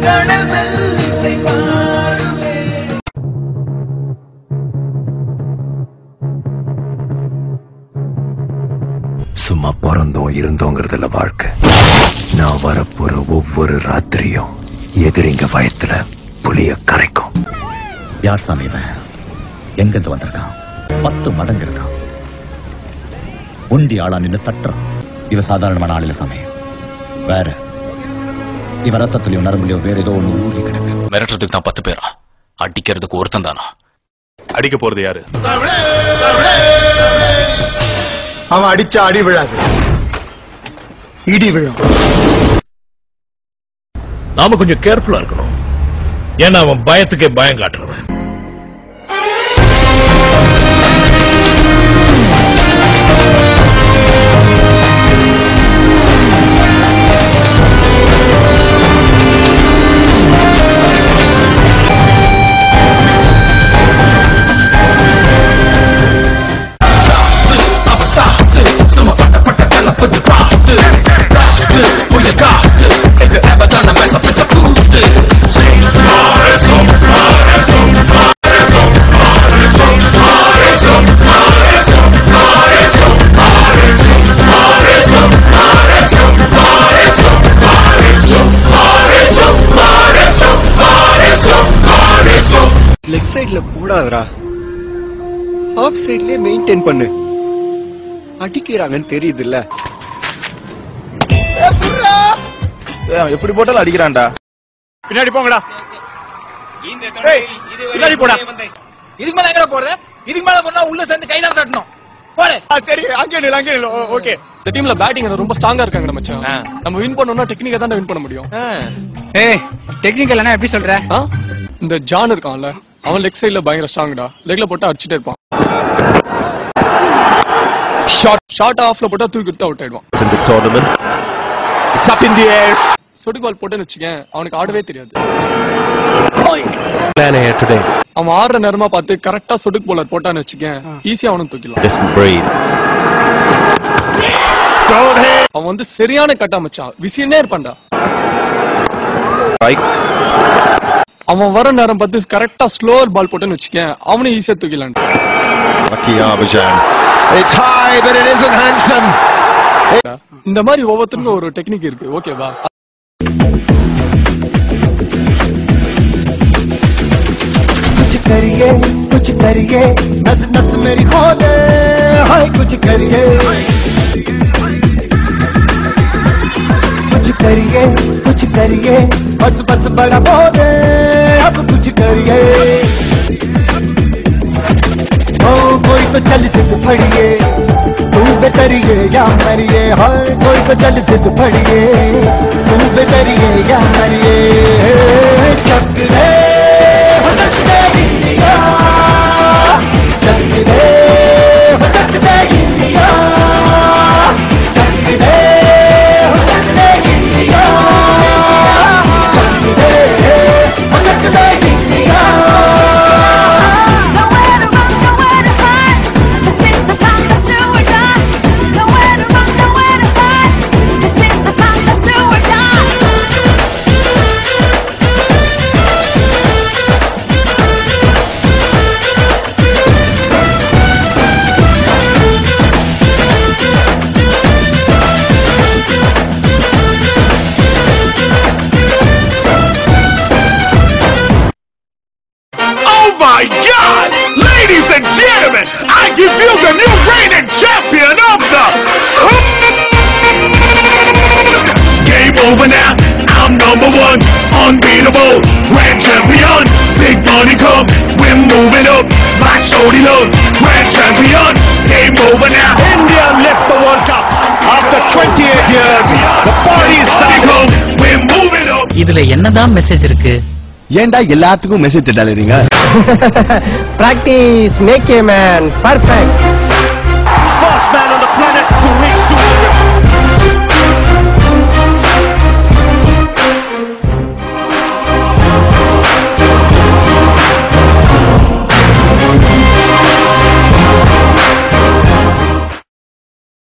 கடல் மெல்லிசை பாடுமே. சும்மா பிறந்தோம் இருந்தோங்கிறதுல வாழ்க்கை. நான் வரப்போற ஒவ்வொரு ராத்திரியும் எதிரிங்க வயத்துல புளிய கரைக்கும். யார் சாமி இவன்? எங்கிருந்து வந்திருக்கான்? 10 மடங்கு இருக்கான். உண்டி ஆளா நின்று தட்டுறான். இவ சாதாரணமான ஆள் இல்ல சாமி, வேற. இவ ரத்தத்திலயோ நரம்புலயோ வேற ஏதோ ஒண்ணு ஊறி கிடக்கு. மிரட்டுறதுக்கு தான் 10 பேரா? அடிக்கிறதுக்கு ஒருத்தன் தானா? அடிக்க போறது யாரு? அவன் அடிச்சா அடி விழாது, இடி விழும். நாம கொஞ்சம் கேர்ஃபுல்லா இருக்கணும். ஏன்னா அவன் பயத்துக்கே பயம் காட்டுறவன். லெக் சைட்ல போடாதடா, ஆஃப் சைட்லயே மெயின்டைன் பண்ணு. அடிக்கிறாங்கன்னு தெரியுது இல்ல? எப்படி போட்டாலும் அடிக்கிறான்டா. பின்னாடி போங்கடா, பின்னாடி போடா. இதுக்கு மேல எங்கடா போறது? இதுக்கு மேல போனா உள்ள சேர்ந்து கைதால தட்டணும். போடு. சரி, அங்கே நில்லு. ஓகே. இந்த டீம்ல பேட்டிங் ரொம்ப ஸ்ட்ராங்கா இருக்காங்க மச்சான். நம்ம வின் பண்ணனும்னா டெக்னிக்கா தான் வின் பண்ண முடியும். ஏய், டெக்னிக்கல்னா எப்படி சொல்ற? இந்த ஜான் இருக்கான்ல, அவன் லெக் சைடுல பயங்கர ஸ்ட்ராங்டா. லெக்ல போட்டு அடிச்சிட்டே இருப்பான். ஷாட் ஆஃப்ல போட்டா தூக்கி எடுத்து அவுட் ஆயிடுவான். In the tournament, it's up in the air. சொடு பால் போட்டுன்னு வச்சுக்கேன், அவனுக்கு ஆடவே தெரியாது. Plan here today. அவன் ஆடுற நேரமா பார்த்து கரெக்டா சொடுக்கு போலர் போட்டான்னு வச்சுக்கேன், ஈஸியா அவனும் தூக்கிடலாம். Different breed. அவன் வந்து சரியான கட்டா மச்சான், விசினே இருப்பான்டா. Right. அவன் வர நேரம் பார்த்து கரெக்டா ஸ்லோவர் பால் போட்டுன்னு வச்சுக்கேன், அவனும் ஈஸியா தூக்கிடலாம். Lucky Arbajan. It's high, but it isn't handsome. இந்த மாதிரி ஒவ்வொருத்தருக்கும் ஒரு டெக்னிக் இருக்கு, ஓகேவா? कुछ करिए नस नस मेरी खोले, हाय कुछ करिए बस बस बड़ा बोले, अब कुछ करिए। ओ कोई तो चल सिद्ध फड़िए, तू बेतरिए या मरिए, हाय कोई तो चल सिद्ध फड़िए, तू बेतरिए या मरिए। चक्रे My God! Ladies and gentlemen, I give you the new reigning champion of the Game over now, I'm #1, unbeatable, grand champion, big money come, we're moving up, like Shorty loves, grand champion, game over now. India left the World Cup after 28 years, the party is starting, we're moving up. இதுல என்னதான் message இருக்கு? ஏன்டா எல்லாத்துக்கும் message டலறீங்க? Practice make a man perfect. First man on the